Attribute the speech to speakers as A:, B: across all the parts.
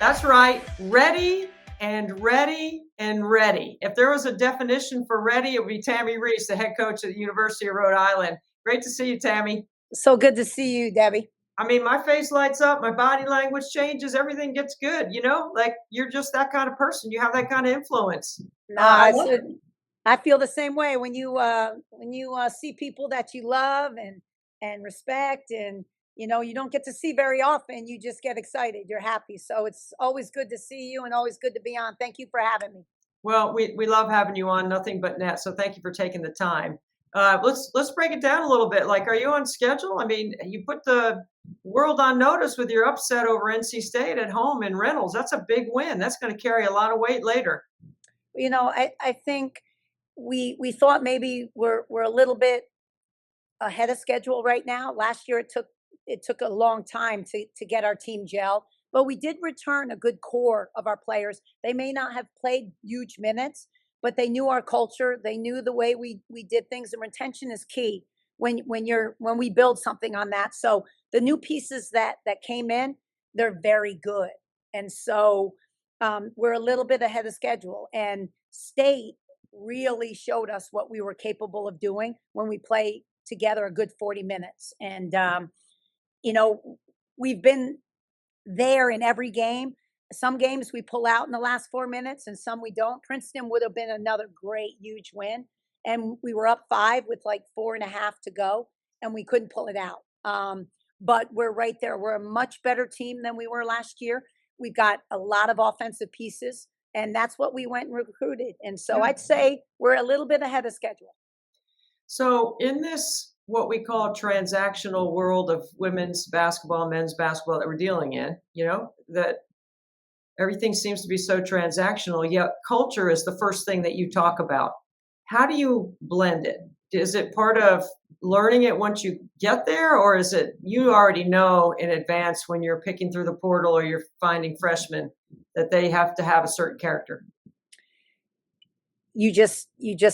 A: That's right. Ready and ready and ready. If there was a definition for ready, it would be Tammi Reiss, the head coach at the University of Rhode Island. Great to see you, Tammi.
B: So good to see you, Debbie.
A: I mean, my face lights up, my body language changes, everything gets good, like you're just that kind of person. You have that kind of influence.
B: No,
A: I love it.
B: I feel the same way when you see people that you love and respect, and you don't get to see very often. You just get excited. You're happy. So it's always good to see you and always good to be on. Thank you for having me.
A: Well, we love having you on, nothing but net. So thank you for taking the time. Let's break it down a little bit. Like, are you on schedule? I mean, you put the world on notice with your upset over NC State at home in Reynolds. That's a big win. That's going to carry a lot of weight later.
B: I think we thought maybe we're a little bit ahead of schedule right now. Last year it took a long time to get our team gelled, but we did return a good core of our players. They may not have played huge minutes, but they knew our culture. They knew the way we did things, and retention is key when we build something on that. So the new pieces that came in, they're very good. And so we're a little bit ahead of schedule, and State really showed us what we were capable of doing when we play together a good 40 minutes. And, we've been there in every game. Some games we pull out in the last 4 minutes and some we don't. Princeton would have been another great, huge win. And we were up 5 with like 4.5 to go, and we couldn't pull it out. But we're right there. We're a much better team than we were last year. We've got a lot of offensive pieces, and that's what we went and recruited. And so I'd say we're a little bit ahead of schedule.
A: So in this, what we call transactional world of women's basketball, men's basketball that we're dealing in, that everything seems to be so transactional, yet culture is the first thing that you talk about. How do you blend it? Is it part of learning it once you get there, or is it you already know in advance when you're picking through the portal or you're finding freshmen that they have to have a certain character?
B: You just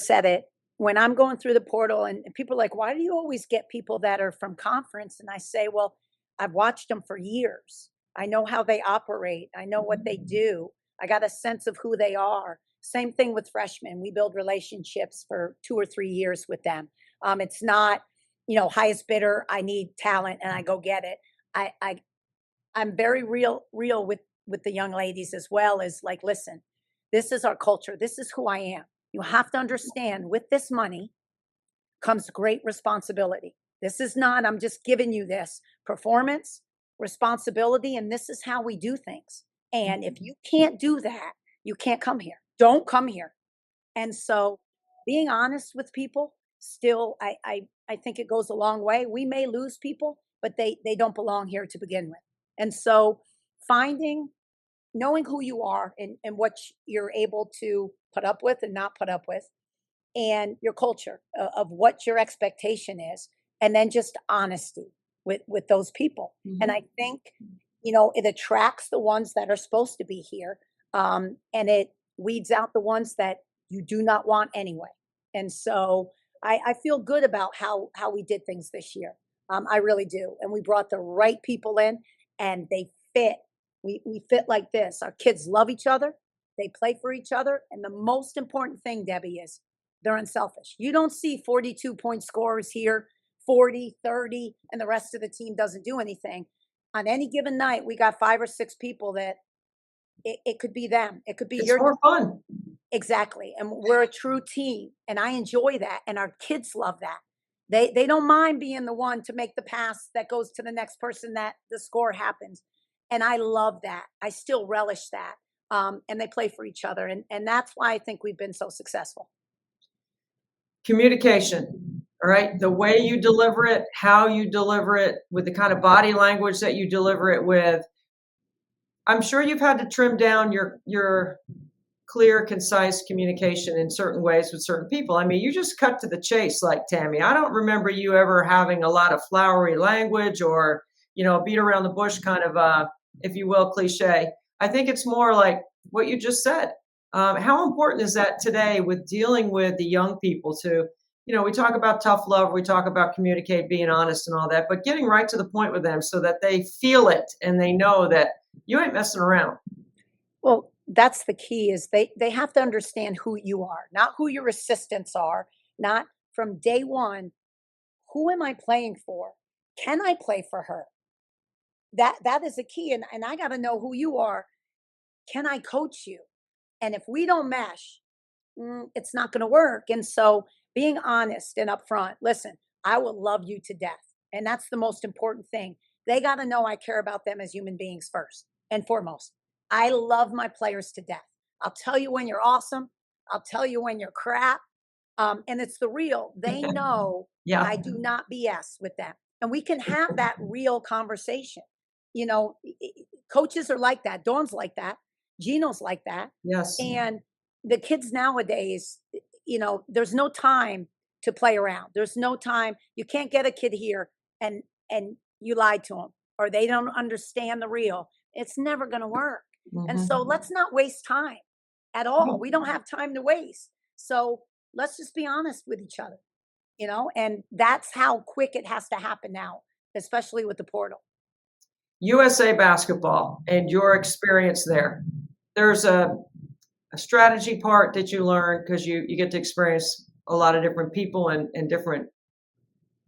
B: said it. When I'm going through the portal and people are like, why do you always get people that are from conference? And I say, well, I've watched them for years. I know how they operate. I know what they do. I got a sense of who they are. Same thing with freshmen. We build relationships for 2 or 3 years with them. It's not, highest bidder. I need talent and I go get it. I'm very real with the young ladies, as well as like, listen, this is our culture. This is who I am. You have to understand, with this money comes great responsibility. This is not, I'm just giving you this performance, responsibility, and this is how we do things. And if you can't do that, you can't come here. Don't come here. And so being honest with people, still, I think it goes a long way. We may lose people, but they don't belong here to begin with. And so knowing who you are and what you're able to put up with and not put up with, and your culture of what your expectation is, and then just honesty with those people. Mm-hmm. And I think, it attracts the ones that are supposed to be here, and it weeds out the ones that you do not want anyway. And so I feel good about how we did things this year. I really do. And we brought the right people in, and they fit. We fit like this. Our kids love each other. They play for each other. And the most important thing, Debbie, is they're unselfish. You don't see 42-point scorers here, 40, 30, and the rest of the team doesn't do anything. On any given night, we got 5 or 6 people that it could be them. It could be
A: it's more fun.
B: Exactly. And we're a true team. And I enjoy that. And our kids love that. They don't mind being the one to make the pass that goes to the next person that the score happens. And I love that. I still relish that. And they play for each other. And that's why I think we've been so successful.
A: Communication, all right? The way you deliver it, how you deliver it, with the kind of body language that you deliver it with. I'm sure you've had to trim down your clear, concise communication in certain ways with certain people. I mean, you just cut to the chase like Tammi. I don't remember you ever having a lot of flowery language or, beat around the bush kind of, if you will, cliche. I think it's more like what you just said. How important is that today with dealing with the young people to, we talk about tough love, we talk about communicate, being honest and all that, but getting right to the point with them so that they feel it and they know that you ain't messing around.
B: Well, that's the key is they have to understand who you are, not who your assistants are, not from day one, who am I playing for? Can I play for her? That is a key. And I gotta know who you are. Can I coach you? And if we don't mesh, it's not going to work. And so being honest and upfront, listen, I will love you to death. And that's the most important thing. They got to know I care about them as human beings first and foremost. I love my players to death. I'll tell you when you're awesome. I'll tell you when you're crap. And it's the real. They know
A: Yeah.
B: I do not BS with them. And we can have that real conversation. You know, coaches are like that. Dawn's like that. Gino's like that.
A: Yes.
B: And the kids nowadays, there's no time to play around. There's no time. You can't get a kid here and you lied to them or they don't understand the real. It's never going to work. And
A: Mhm.
B: so let's not waste time at all. We don't have time to waste. So let's just be honest with each other, and that's how quick it has to happen now, especially with the portal.
A: USA basketball and your experience there. There's a strategy part that you learn because you get to experience a lot of different people and different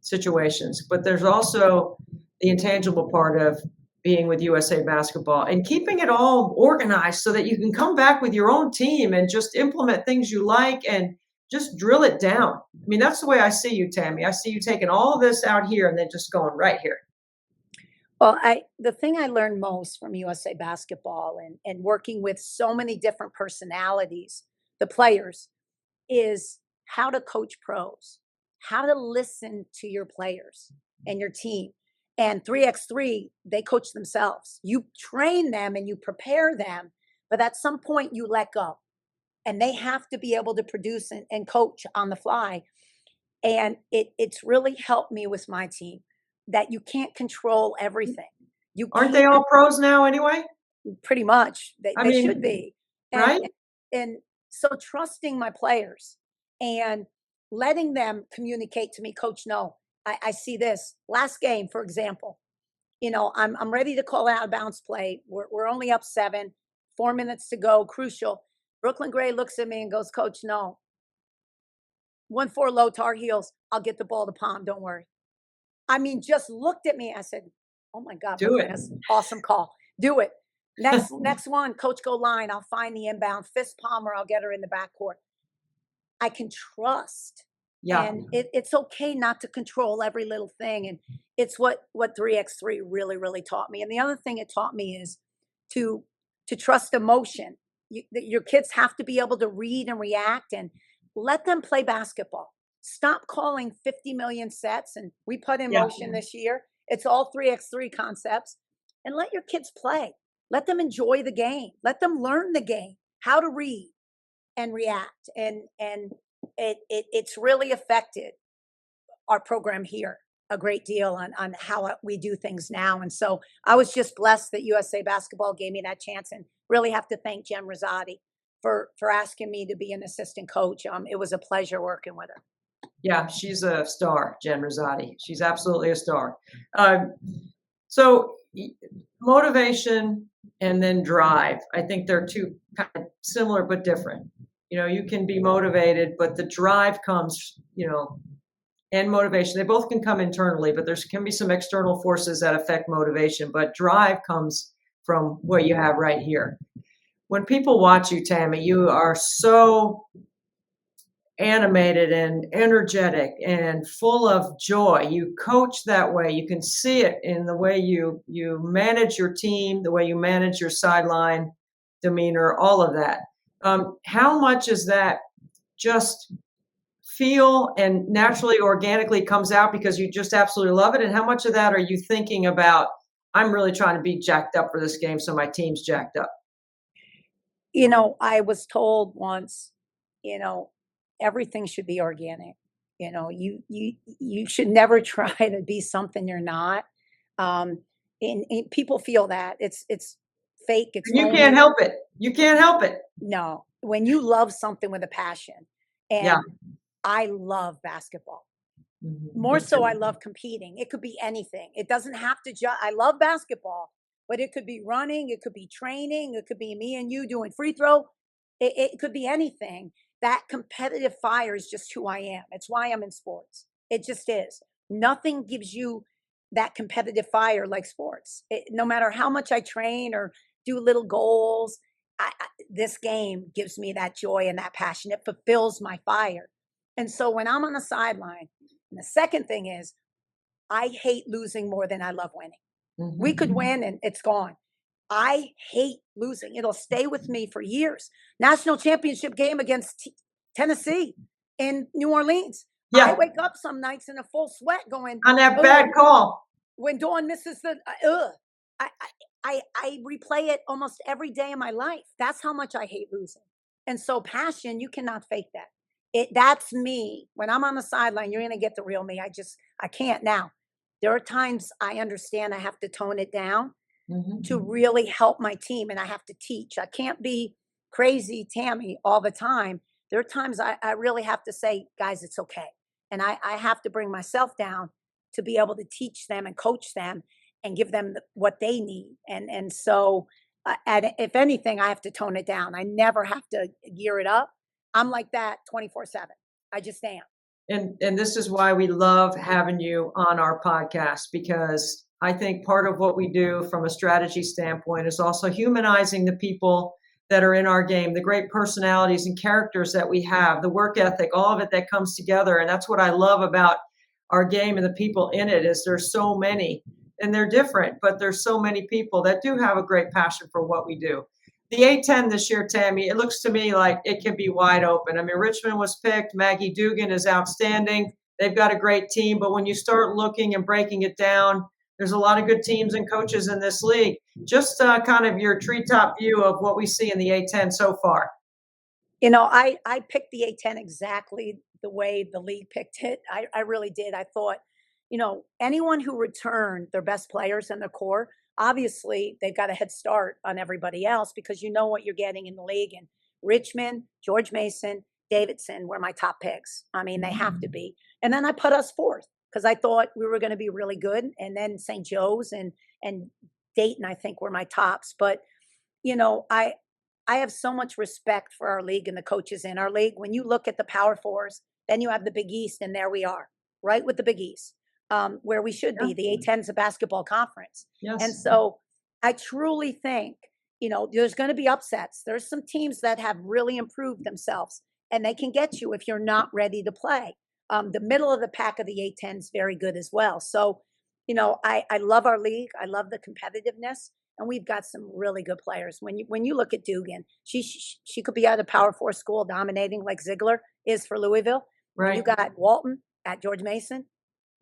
A: situations. But there's also the intangible part of being with USA basketball and keeping it all organized so that you can come back with your own team and just implement things you like and just drill it down. I mean, that's the way I see you, Tammi. I see you taking all of this out here and then just going right here.
B: Well, the thing I learned most from USA basketball and working with so many different personalities, the players, is how to coach pros, how to listen to your players and your team. And 3x3, they coach themselves. You train them and you prepare them, but at some point you let go. And they have to be able to produce and coach on the fly. And it's really helped me with my team that you can't control everything. You
A: Aren't they
B: can't
A: all pros now anyway?
B: pretty much
A: I
B: they should
A: mean,
B: be. And
A: right?
B: and so trusting my players and letting them communicate to me, coach, no, I see this. Last game, for example, I'm ready to call out a bounce play. We're only up 7, 4 minutes to go, crucial. Brooklyn Gray looks at me and goes, Coach, no. 1-4 low Tar Heels. I'll get the ball to Palm. Don't worry. I mean, just looked at me. I said, "Oh my God,
A: Do
B: Brooklyn,
A: it.
B: that's awesome call. Do it." Next one, coach go line. I'll find the inbound fist palmer. I'll get her in the backcourt. I can trust,
A: Yeah.
B: and it's okay not to control every little thing. And it's what 3x3 really really taught me. And the other thing it taught me is to to trust emotion. Your kids have to be able to read and react, and let them play basketball. Stop calling 50 million sets. And we put in
A: Yeah.
B: motion this year. It's all 3x3 concepts, and let your kids play. Let them enjoy the game. Let them learn the game, how to read and react. And it's really affected our program here a great deal on how we do things now. And so I was just blessed that USA Basketball gave me that chance, and really have to thank Jen Rosati for asking me to be an assistant coach. It was a pleasure working with her.
A: Yeah, she's a star, Jen Rosati. She's absolutely a star. Um, so motivation and then drive. I think they're two kind of similar but different. You can be motivated, but the drive comes, and motivation. They both can come internally, but there can be some external forces that affect motivation. But drive comes from what you have right here. When people watch you, Tammi, you are so animated and energetic and full of joy. You coach that way. You can see it in the way you manage your team, the way you manage your sideline demeanor, all of that. How much is that just feel and naturally, organically comes out because you just absolutely love it? And how much of that are you thinking about, I'm really trying to be jacked up for this game, so my team's jacked up?
B: I was told once, you know, everything should be organic. You should never try to be something you're not. Um, and people feel that it's fake, it's
A: And you can't
B: phony.
A: help it. You can't help it.
B: No, when you love something with a passion,
A: Yeah.
B: and I love basketball.
A: Mhm.
B: More
A: Me
B: so, I
A: too.
B: love competing. It could be anything. It doesn't have to just. I love basketball, but it could be running, it could be training, it could be me and you doing free throw. It could be anything. That competitive fire is just who I am. It's why I'm in sports. It just is. Nothing gives you that competitive fire like sports. No matter how much I train or do little goals, this game gives me that joy and that passion. It fulfills my fire. And so when I'm on the sideline, and the second thing is, I hate losing more than I love winning. We could win and it's gone. I hate losing. It'll stay with me for years. National championship game against Tennessee in New Orleans.
A: Yeah.
B: I wake up some nights in a full sweat going,
A: on that bad call.
B: When Dawn misses the, I replay it almost every day of my life. That's how much I hate losing. And so passion, you cannot fake that. That's me. When I'm on the sideline, you're going to get the real me. I can't now. There are times I understand I have to tone it down to really help my team, and I have to teach. I can't be crazy Tammi all the time. There are times I really have to say, guys, it's okay. And I have to bring myself down to be able to teach them and coach them and give them what they need. And so, if anything, I have to tone it down. I never have to gear it up. I'm like that 24/7. I just am.
A: And this is why we love having you on our podcast, because I think part of what we do from a strategy standpoint is also humanizing the people that are in our game, the great personalities and characters that we have, the work ethic, all of it that comes together. And that's what I love about our game and the people in it, is there's so many, and they're different, but there's so many people that do have a great passion for what we do. The A10 this year, Tammi, it looks to me like it can be wide open. I mean, Richmond was picked. Maggie Dugan is outstanding. They've got a great team. But when you start looking and breaking it down, there's a lot of good teams and coaches in this league. Just kind of your treetop view of what we see in the A10 so far.
B: I picked the A10 exactly the way the league picked it. I really did. I thought, anyone who returned their best players and their core, obviously they've got a head start on everybody else because you know what you're getting in the league. And Richmond, George Mason, Davidson were my top picks. I mean, they have to be. And then I put us fourth because I thought we were going to be really good. And then St. Joe's and Dayton, I think, were my tops. But, I have so much respect for our league and the coaches in our league. When you look at the Power Fours, then you have the Big East, and there we are, right with the Big East. Where we should be. The A10 is a basketball conference. Yes. And so I truly think, there's going to be upsets. There's some teams that have really improved themselves, and they can get you if you're not ready to play. The middle of the pack of the A10 is very good as well. So, I love our league. I love the competitiveness, and we've got some really good players. When you look at Dugan, she could be at a Power 4 school dominating like Ziegler is for Louisville. Right. You got Walton at George Mason.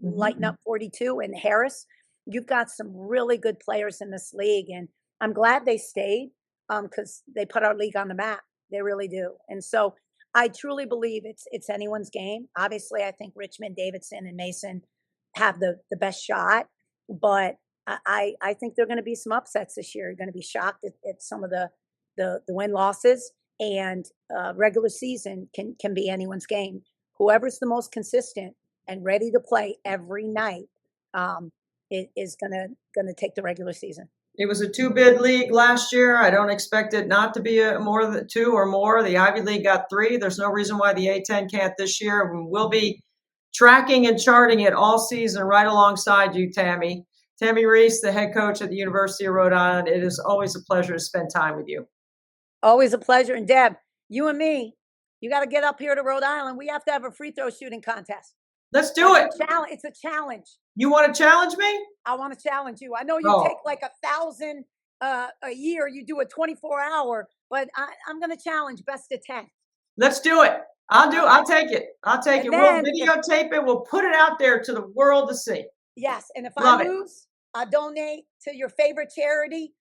B: Lighten up 42 and Harris. You've got some really good players in this league, and I'm glad they stayed because they put our league on the map. They really do. And so I truly believe it's anyone's game. Obviously, I think Richmond, Davidson, and Mason have the best shot, but I think there are going to be some upsets this year. You're going to be shocked at some of the win-losses, and regular season can be anyone's game. Whoever's the most consistent and ready to play every night is gonna take the regular season.
A: It was a 2-bid league last year. I don't expect it not to be more than 2 or more. The Ivy League got 3. There's no reason why the A10 can't this year. We'll be tracking and charting it all season right alongside you, Tammi. Tammi Reiss, the head coach at the University of Rhode Island. It is always a pleasure to spend time with you.
B: Always a pleasure. And Deb, you and me, you got to get up here to Rhode Island. We have to have a free throw shooting contest.
A: Let's do it.
B: It's a challenge.
A: You want to challenge me?
B: I want to challenge you. I know you take like 1,000 a year. You do a 24-hour, but I'm going to challenge best of 10.
A: Let's do it. I'll take it. I'll take it. We'll videotape it. We'll put it out there to the world to see.
B: Yes. And if I lose, I donate to your favorite charity.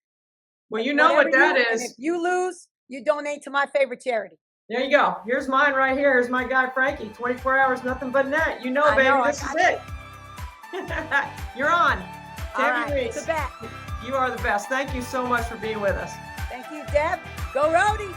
A: Well, you know what that is.
B: And if you lose, you donate to my favorite charity.
A: There you go. Here's mine right here. Here's my guy, Frankie. 24 hours, nothing but net. You know, baby, this is it. You're on. Tammi Reiss.
B: It's a bet.
A: You are the best. Thank you so much for being with us.
B: Thank you, Deb. Go Rhode.